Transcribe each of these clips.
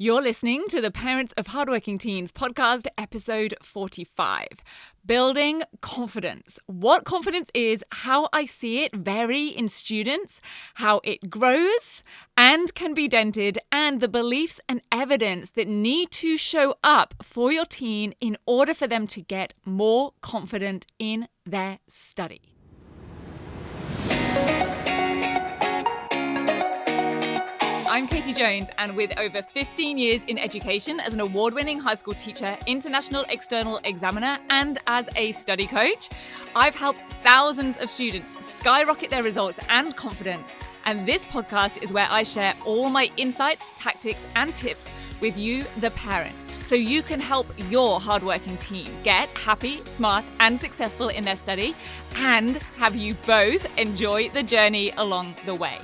You're listening to the Parents of Hardworking Teens podcast, episode 45. Building confidence. What confidence is, how I see it vary in students, how it grows and can be dented, and the beliefs and evidence that need to show up for your teen in order for them to get more confident in their study. I'm Katie Jones, and with over 15 years in education as an award-winning high school teacher, international external examiner, and as a study coach, I've helped thousands of students skyrocket their results and confidence. And this podcast is where I share all my insights, tactics, and tips with you, the parent, so you can help your hardworking teen get happy, smart, and successful in their study, and have you both enjoy the journey along the way.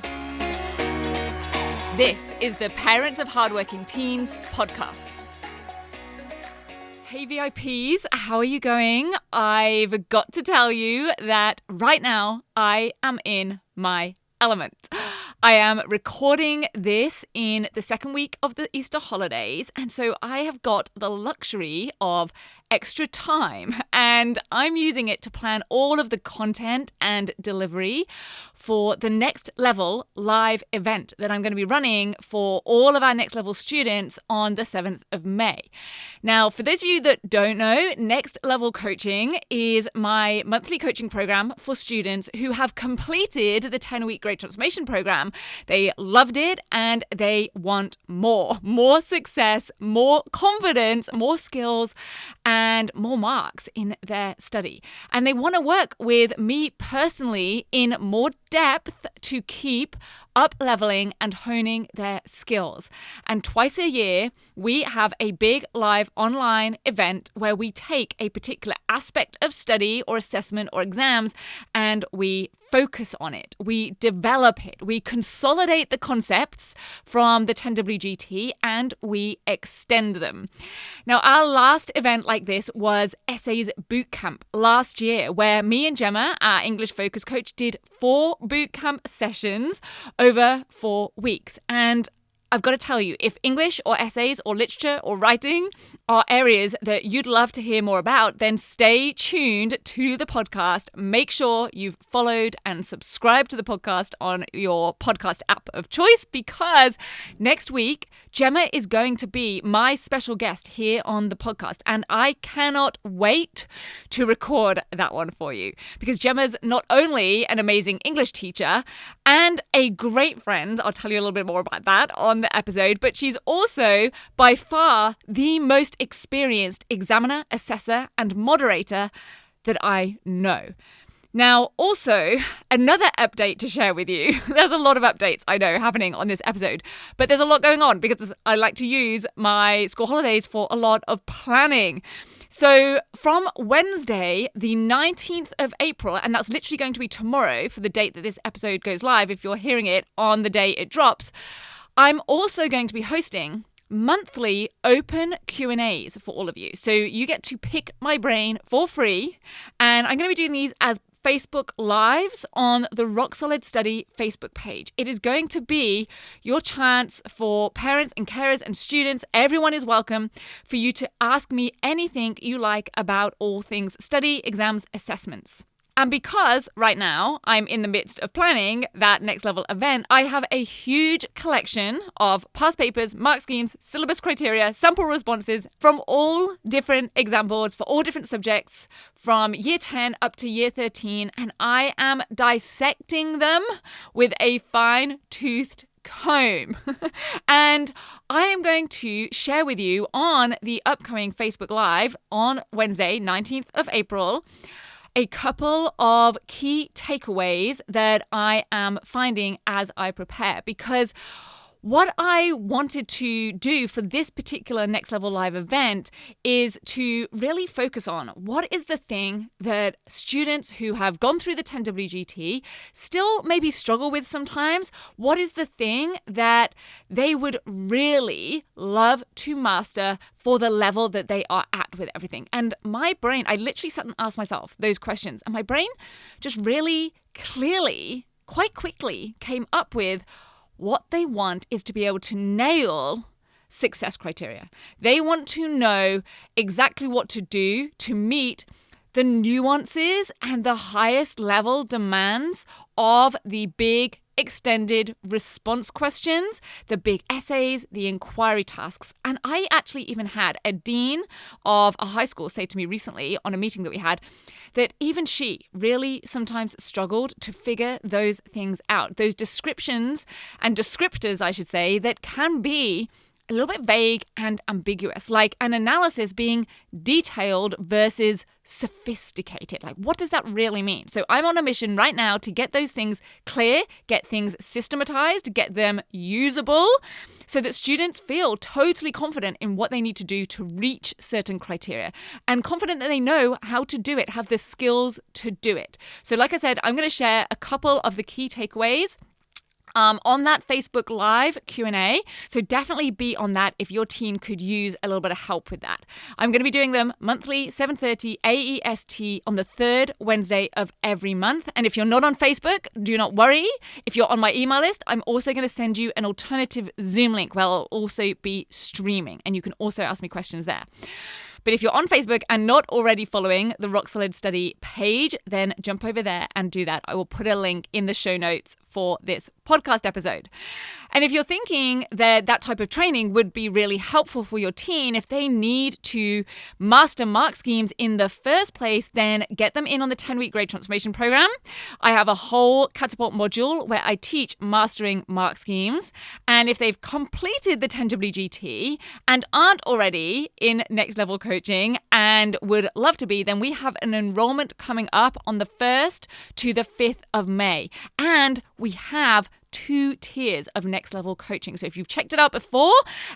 This is the Parents of Hardworking Teens podcast. Hey VIPs, how are you going? I've got to tell you that right now I am in my element. I am recording this in the second week of the Easter holidays, and so I have got the luxury of extra time, and I'm using it to plan all of the content and delivery for the Next Level live event that I'm going to be running for all of our Next Level students on the 7th of May. Now, for those of you that don't know, Next Level Coaching is my monthly coaching program for students who have completed the 10-week Great Transformation program. They loved it and they want more success, more confidence, more skills, and more marks in their study. And they want to work with me personally in more depth to keep up-leveling and honing their skills. And twice a year, we have a big live online event where we take a particular aspect of study or assessment or exams and we focus on it. We develop it. We consolidate the concepts from the 10WGT and we extend them. Now, our last event like this was Essays Bootcamp last year, where me and Gemma, our English focus coach, did 4 bootcamp sessions over 4 weeks. And I've got to tell you, if English or essays or literature or writing are areas that you'd love to hear more about, then stay tuned to the podcast. Make sure you've followed and subscribed to the podcast on your podcast app of choice, because next week, Gemma is going to be my special guest here on the podcast. And I cannot wait to record that one for you, because Gemma's not only an amazing English teacher and a great friend, I'll tell you a little bit more about that on the episode, but she's also by far the most experienced examiner, assessor, and moderator that I know. Now, also, another update to share with you. There's a lot of updates, I know, happening on this episode, but there's a lot going on because I like to use my school holidays for a lot of planning. So from Wednesday, the 19th of April, and that's literally going to be tomorrow for the date that this episode goes live, if you're hearing it on the day it drops, I'm also going to be hosting monthly open Q&As for all of you. So you get to pick my brain for free, and I'm going to be doing these as Facebook Lives on the Rock Solid Study Facebook page. It is going to be your chance for parents and carers and students, everyone is welcome, for you to ask me anything you like about all things study, exams, assessments. And because right now I'm in the midst of planning that Next Level event, I have a huge collection of past papers, mark schemes, syllabus criteria, sample responses from all different exam boards for all different subjects from year 10 up to year 13. And I am dissecting them with a fine-toothed comb. And I am going to share with you on the upcoming Facebook Live on Wednesday, 19th of April, a couple of key takeaways that I am finding as I prepare, because what I wanted to do for this particular Next Level Live event is to really focus on what is the thing that students who have gone through the 10WGT still maybe struggle with sometimes. What is the thing that they would really love to master for the level that they are at with everything? And my brain, I literally sat and asked myself those questions, and my brain just really clearly, quite quickly came up with what they want is to be able to nail success criteria. They want to know exactly what to do to meet the nuances and the highest level demands of the big extended response questions, the big essays, the inquiry tasks. And I actually even had a dean of a high school say to me recently on a meeting that we had that even she really sometimes struggled to figure those things out, those descriptions and descriptors, I should say, that can be a little bit vague and ambiguous, like an analysis being detailed versus sophisticated. Like, what does that really mean? So I'm on a mission right now to get those things clear, get things systematized, get them usable so that students feel totally confident in what they need to do to reach certain criteria and confident that they know how to do it, have the skills to do it. So like I said, I'm going to share a couple of the key takeaways on that Facebook Live Q&A. So definitely be on that if your teen could use a little bit of help with that. I'm going to be doing them monthly, 7:30 AEST on the third Wednesday of every month. And if you're not on Facebook, do not worry. If you're on my email list, I'm also going to send you an alternative Zoom link where I'll also be streaming. And you can also ask me questions there. But if you're on Facebook and not already following the Rock Solid Study page, then jump over there and do that. I will put a link in the show notes for this podcast episode. And if you're thinking that that type of training would be really helpful for your teen, if they need to master mark schemes in the first place, then get them in on the 10-week grade transformation program. I have a whole catapult module where I teach mastering mark schemes. And if they've completed the 10WGT and aren't already in next level coaching and would love to be, then we have an enrollment coming up on the 1st to the 5th of May. And we have 2 tiers of next level coaching. So if you've checked it out before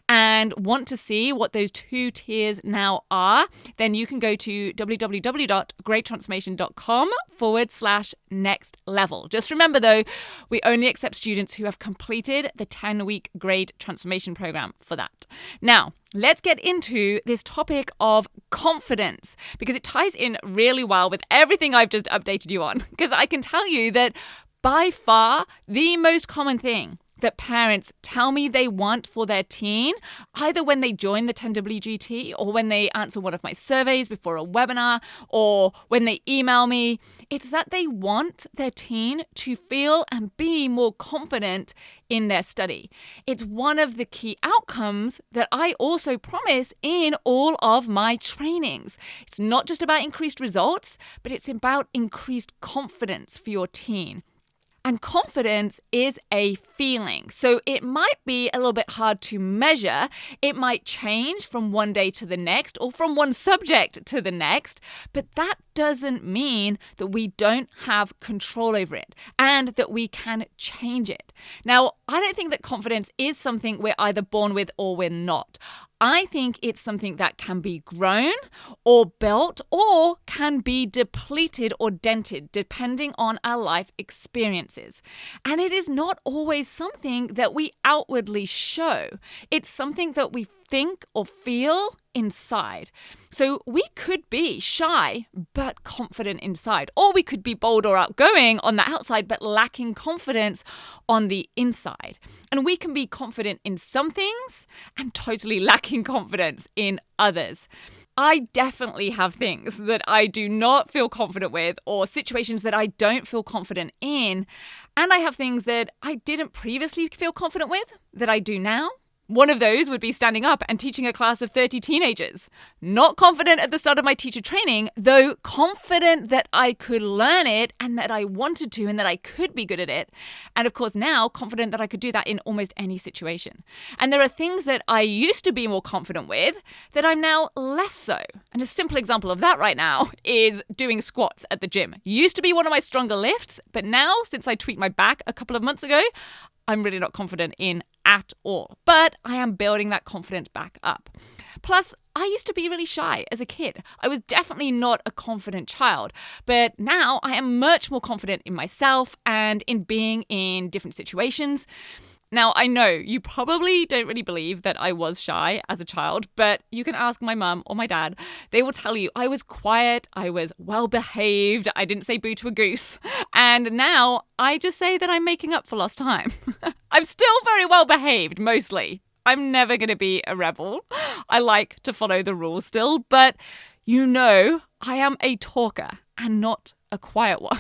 and want to see what those 2 tiers now are, then you can go to www.gradetransformation.com/next level. Just remember though, we only accept students who have completed the 10-week grade transformation program for that. Now, let's get into this topic of confidence because it ties in really well with everything I've just updated you on. Because I can tell you that by far, the most common thing that parents tell me they want for their teen, either when they join the 10WGT or when they answer one of my surveys before a webinar or when they email me, it's that they want their teen to feel and be more confident in their study. It's one of the key outcomes that I also promise in all of my trainings. It's not just about increased results, but it's about increased confidence for your teen. And confidence is a feeling. So it might be a little bit hard to measure. It might change from one day to the next or from one subject to the next. But that doesn't mean that we don't have control over it and that we can change it. Now, I don't think that confidence is something we're either born with or we're not. I think it's something that can be grown or built or can be depleted or dented depending on our life experiences. And it is not always something that we outwardly show. It's something that we think or feel inside. So we could be shy but confident inside, or we could be bold or outgoing on the outside but lacking confidence on the inside. And we can be confident in some things and totally lacking confidence in others. I definitely have things that I do not feel confident with or situations that I don't feel confident in. And I have things that I didn't previously feel confident with that I do now. One of those would be standing up and teaching a class of 30 teenagers. Not confident at the start of my teacher training, though confident that I could learn it and that I wanted to and that I could be good at it. And of course now confident that I could do that in almost any situation. And there are things that I used to be more confident with that I'm now less so. And a simple example of that right now is doing squats at the gym. Used to be one of my stronger lifts, but now since I tweaked my back a couple of months ago, I'm really not confident in at all. But I am building that confidence back up. Plus, I used to be really shy as a kid. I was definitely not a confident child, but now I am much more confident in myself and in being in different situations. Now, I know you probably don't really believe that I was shy as a child, but you can ask my mum or my dad. They will tell you I was quiet, I was well-behaved, I didn't say boo to a goose. And now I just say that I'm making up for lost time. I'm still very well-behaved, mostly. I'm never going to be a rebel. I like to follow the rules still, but I am a talker and not a quiet one.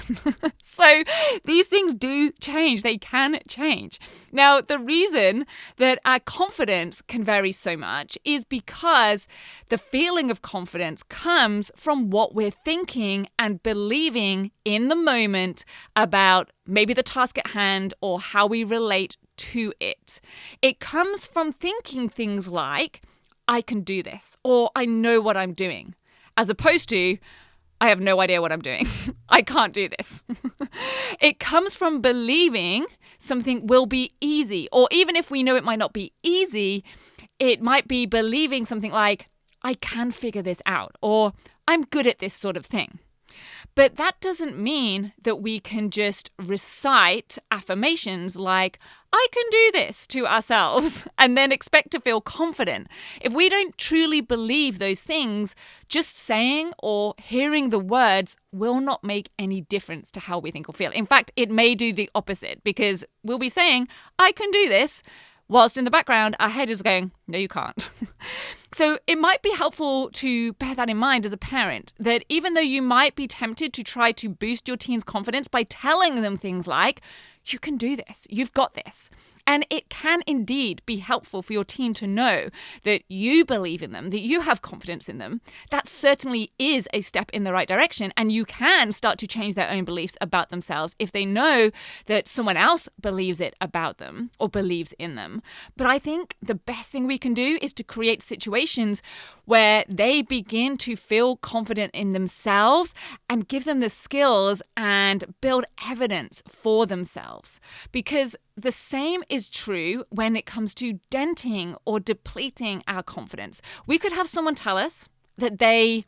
So these things do change. They can change. Now, the reason that our confidence can vary so much is because the feeling of confidence comes from what we're thinking and believing in the moment about maybe the task at hand or how we relate to it. It comes from thinking things like, I can do this, or I know what I'm doing, as opposed to, I have no idea what I'm doing. I can't do this. It comes from believing something will be easy, or even if we know it might not be easy, it might be believing something like, I can figure this out, or I'm good at this sort of thing. But that doesn't mean that we can just recite affirmations like, I can do this to ourselves and then expect to feel confident. If we don't truly believe those things, just saying or hearing the words will not make any difference to how we think or feel. In fact, it may do the opposite because we'll be saying, I can do this, whilst in the background, our head is going, no, you can't. So it might be helpful to bear that in mind as a parent, that even though you might be tempted to try to boost your teen's confidence by telling them things like, you can do this, you've got this. And it can indeed be helpful for your teen to know that you believe in them, that you have confidence in them. That certainly is a step in the right direction. And you can start to change their own beliefs about themselves if they know that someone else believes it about them or believes in them. But I think the best thing we can do is to create situations where they begin to feel confident in themselves and give them the skills and build evidence for themselves. Because the same is true when it comes to denting or depleting our confidence. We could have someone tell us that they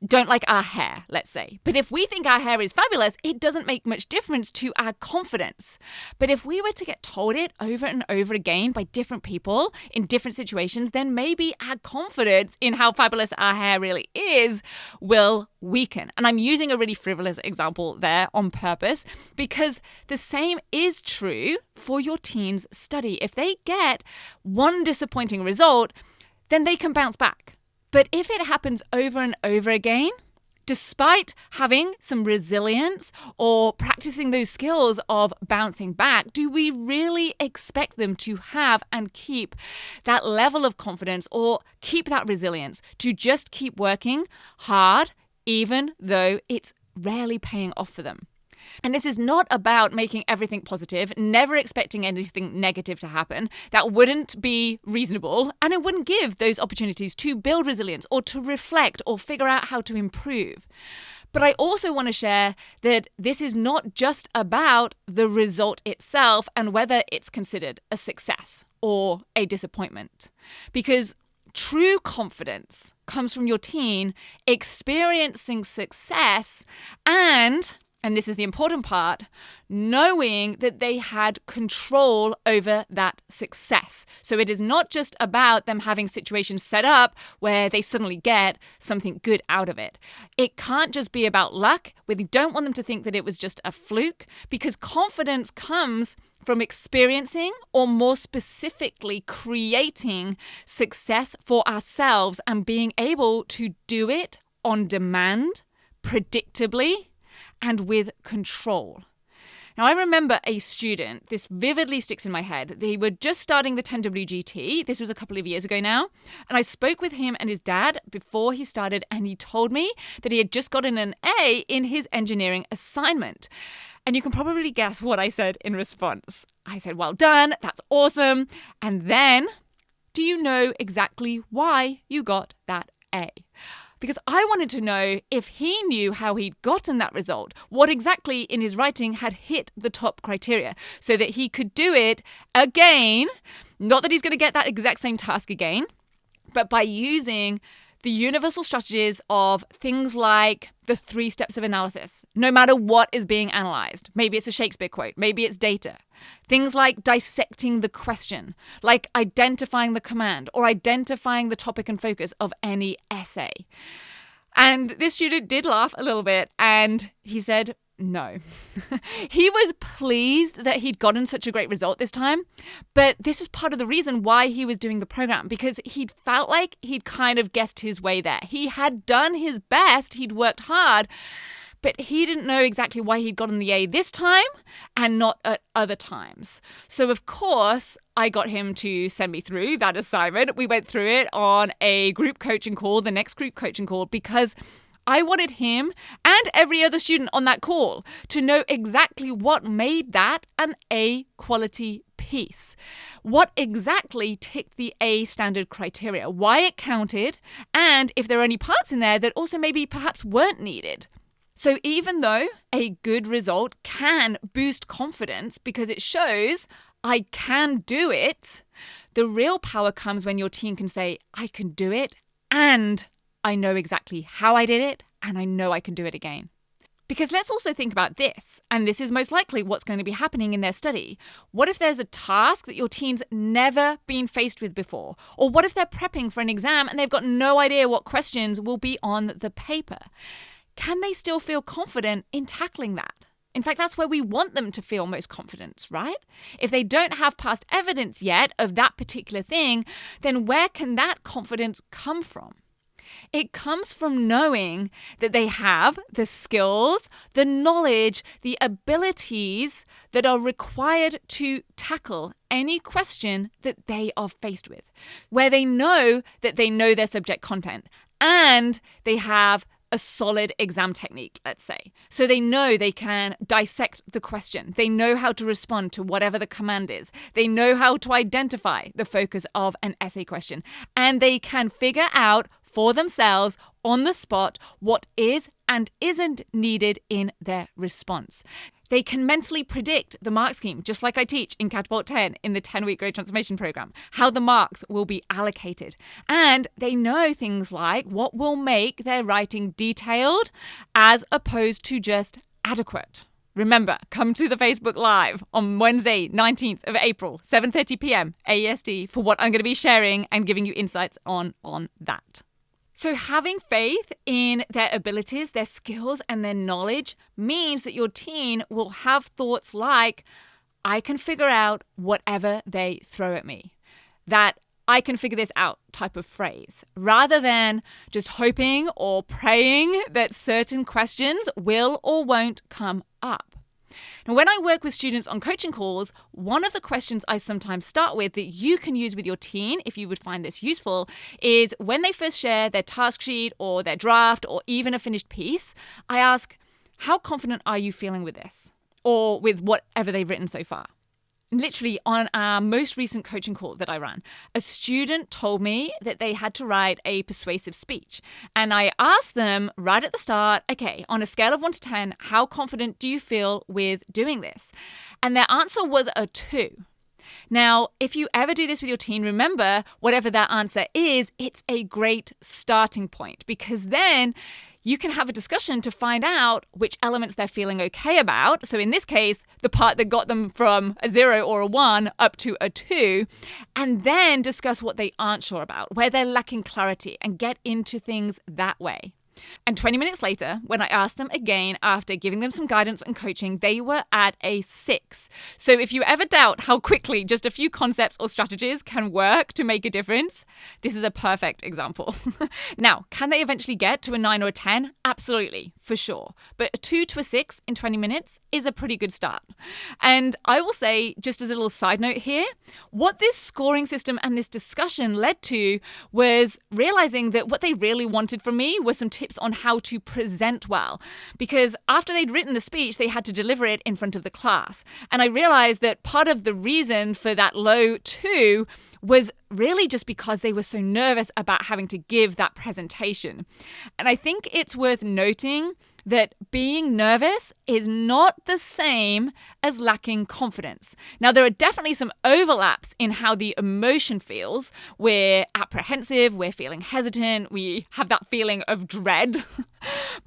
don't like our hair, let's say. But if we think our hair is fabulous, it doesn't make much difference to our confidence. But if we were to get told it over and over again by different people in different situations, then maybe our confidence in how fabulous our hair really is will weaken. And I'm using a really frivolous example there on purpose because the same is true for your teen's study. If they get one disappointing result, then they can bounce back. But if it happens over and over again, despite having some resilience or practicing those skills of bouncing back, do we really expect them to have and keep that level of confidence or keep that resilience to just keep working hard, even though it's rarely paying off for them? And this is not about making everything positive, never expecting anything negative to happen. That wouldn't be reasonable, and it wouldn't give those opportunities to build resilience or to reflect or figure out how to improve. But I also want to share that this is not just about the result itself and whether it's considered a success or a disappointment. Because true confidence comes from your teen experiencing success and this is the important part, knowing that they had control over that success. So it is not just about them having situations set up where they suddenly get something good out of it. It can't just be about luck. We don't want them to think that it was just a fluke, because confidence comes from experiencing, or more specifically, creating success for ourselves and being able to do it on demand, predictably, and with control. Now, I remember a student, this vividly sticks in my head. They were just starting the 10WGT. This was a couple of years ago now. And I spoke with him and his dad before he started, and he told me that he had just gotten an A in his engineering assignment. And you can probably guess what I said in response. I said, well done, that's awesome. And then, do you know exactly why you got that A? Because I wanted to know if he knew how he'd gotten that result, what exactly in his writing had hit the top criteria, so that he could do it again. Not that he's going to get that exact same task again, but by using the universal strategies of things like the 3 steps of analysis, no matter what is being analyzed. Maybe it's a Shakespeare quote, maybe it's data. Things like dissecting the question, like identifying the command or identifying the topic and focus of any essay. And this student did laugh a little bit, and he said, No. He was pleased that he'd gotten such a great result this time, but this was part of the reason why he was doing the program, because he'd felt like he'd kind of guessed his way there. He had done his best, he'd worked hard, but he didn't know exactly why he'd gotten the A this time and not at other times. So, of course, I got him to send me through that assignment. We went through it on a group coaching call, the next group coaching call, because I wanted him and every other student on that call to know exactly what made that an A quality piece. What exactly ticked the A standard criteria, why it counted, and if there are any parts in there that also maybe perhaps weren't needed. So even though a good result can boost confidence because it shows I can do it, the real power comes when your team can say, I can do it, and I know exactly how I did it, and I know I can do it again. Because let's also think about this, and this is most likely what's going to be happening in their study. What if there's a task that your team's never been faced with before? Or what if they're prepping for an exam and they've got no idea what questions will be on the paper? Can they still feel confident in tackling that? In fact, that's where we want them to feel most confident, right? If they don't have past evidence yet of that particular thing, then where can that confidence come from? It comes from knowing that they have the skills, the knowledge, the abilities that are required to tackle any question that they are faced with, where they know that they know their subject content and they have a solid exam technique, let's say. So they know they can dissect the question. They know how to respond to whatever the command is. They know how to identify the focus of an essay question. And they can figure out for themselves on the spot what is and isn't needed in their response. They can mentally predict the mark scheme, just like I teach in Catapult 10 in the 10-week Grade Transformation Program, how the marks will be allocated. And they know things like what will make their writing detailed as opposed to just adequate. Remember, come to the Facebook Live on Wednesday, 19th of April, 7:30 p.m. AEST for what I'm going to be sharing and giving you insights on that. So having faith in their abilities, their skills, and their knowledge means that your teen will have thoughts like, I can figure out whatever they throw at me. That I can figure this out type of phrase, rather than just hoping or praying that certain questions will or won't come up. Now, when I work with students on coaching calls, one of the questions I sometimes start with that you can use with your teen, if you would find this useful, is when they first share their task sheet or their draft or even a finished piece, I ask, how confident are you feeling with this? Or with whatever they've written so far? Literally on our most recent coaching call that I ran, a student told me that they had to write a persuasive speech. And I asked them right at the start, okay, on a scale of 1 to 10, how confident do you feel with doing this? And their answer was a 2. Now, if you ever do this with your teen, remember, whatever that answer is, it's a great starting point, because then you can have a discussion to find out which elements they're feeling okay about. So in this case, the part that got them from a 0 or a 1 up to a 2, and then discuss what they aren't sure about, where they're lacking clarity, and get into things that way. And 20 minutes later, when I asked them again after giving them some guidance and coaching, they were at a 6. So if you ever doubt how quickly just a few concepts or strategies can work to make a difference, this is a perfect example. Now, can they eventually get to a 9 or a 10? Absolutely, for sure. But a 2 to a 6 in 20 minutes is a pretty good start. And I will say, just as a little side note here, what this scoring system and this discussion led to was realizing that what they really wanted from me was some tips on how to present well, because after they'd written the speech, they had to deliver it in front of the class. And I realized that part of the reason for that low 2 was really just because they were so nervous about having to give that presentation. And I think it's worth noting that being nervous is not the same as lacking confidence. Now, there are definitely some overlaps in how the emotion feels. We're apprehensive, we're feeling hesitant, we have that feeling of dread.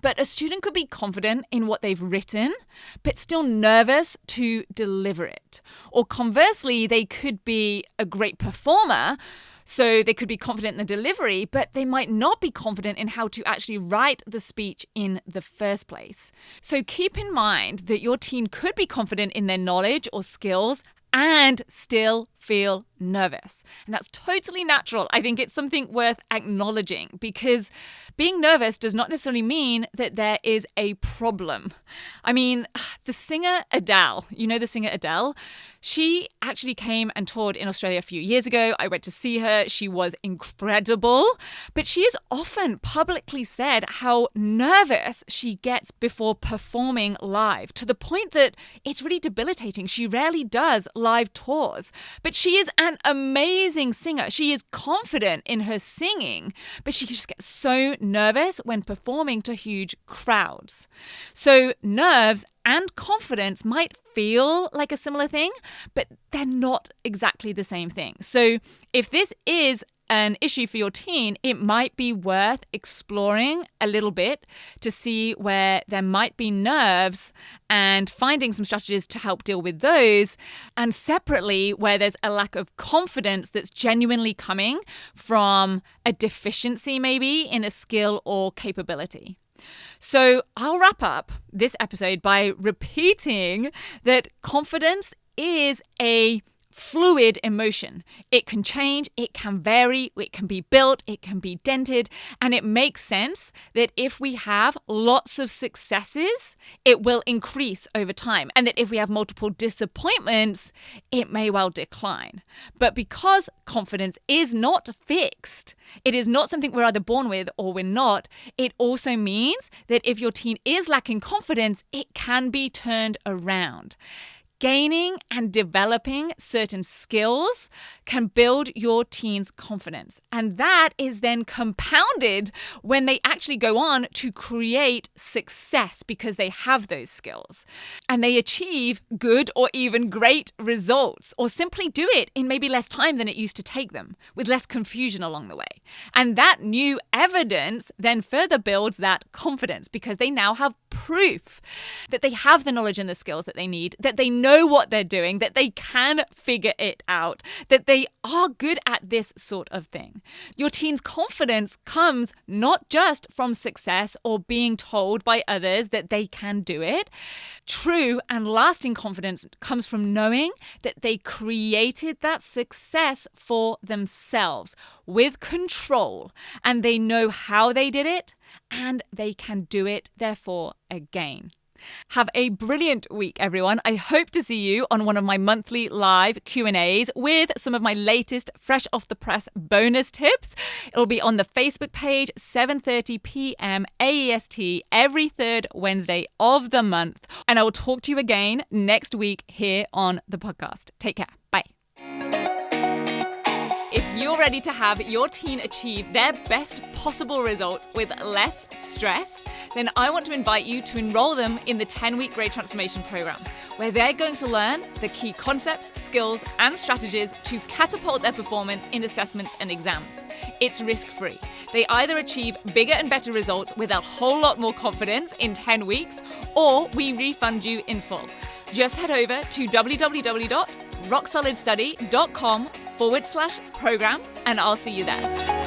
But a student could be confident in what they've written, but still nervous to deliver it. Or conversely, they could be a great performer, So they could be confident in the delivery, but they might not be confident in how to actually write the speech in the first place. So keep in mind that your teen could be confident in their knowledge or skills and still feel nervous. And that's totally natural. I think it's something worth acknowledging because being nervous does not necessarily mean that there is a problem. I mean, the singer Adele, you know the singer Adele? She actually came and toured in Australia a few years ago. I went to see her. She was incredible. But she has often publicly said how nervous she gets before performing live, to the point that it's really debilitating. She rarely does live tours. But she is an amazing singer. She is confident in her singing, but she just gets so nervous when performing to huge crowds. So nerves and confidence might feel like a similar thing, but they're not exactly the same thing. So if this is an issue for your teen, it might be worth exploring a little bit to see where there might be nerves and finding some strategies to help deal with those. And separately, where there's a lack of confidence that's genuinely coming from a deficiency maybe in a skill or capability. So I'll wrap up this episode by repeating that confidence is a fluid emotion. It can change, it can vary, it can be built, it can be dented, and it makes sense that if we have lots of successes, it will increase over time, and that if we have multiple disappointments, it may well decline. But because confidence is not fixed, it is not something we're either born with or we're not, it also means that if your teen is lacking confidence, it can be turned around. Gaining and developing certain skills can build your teen's confidence. And that is then compounded when they actually go on to create success because they have those skills. And they achieve good or even great results, or simply do it in maybe less time than it used to take them, with less confusion along the way. And that new evidence then further builds that confidence because they now have proof that they have the knowledge and the skills that they need, that they know what they're doing, that they can figure it out, that they are good at this sort of thing. Your teen's confidence comes not just from success or being told by others that they can do it. True and lasting confidence comes from knowing that they created that success for themselves with control, and they know how they did it, and they can do it, therefore, again. Have a brilliant week, everyone. I hope to see you on one of my monthly live Q&As with some of my latest fresh off the press bonus tips. It'll be on the Facebook page, 7:30 p.m. AEST every third Wednesday of the month. And I will talk to you again next week here on the podcast. Take care. Bye. If you're ready to have your teen achieve their best possible results with less stress, then I want to invite you to enroll them in the 10-week Grade Transformation Program, where they're going to learn the key concepts, skills, and strategies to catapult their performance in assessments and exams. It's risk-free. They either achieve bigger and better results with a whole lot more confidence in 10 weeks, or we refund you in full. Just head over to www.rocksolidstudy.com/program, and I'll see you there.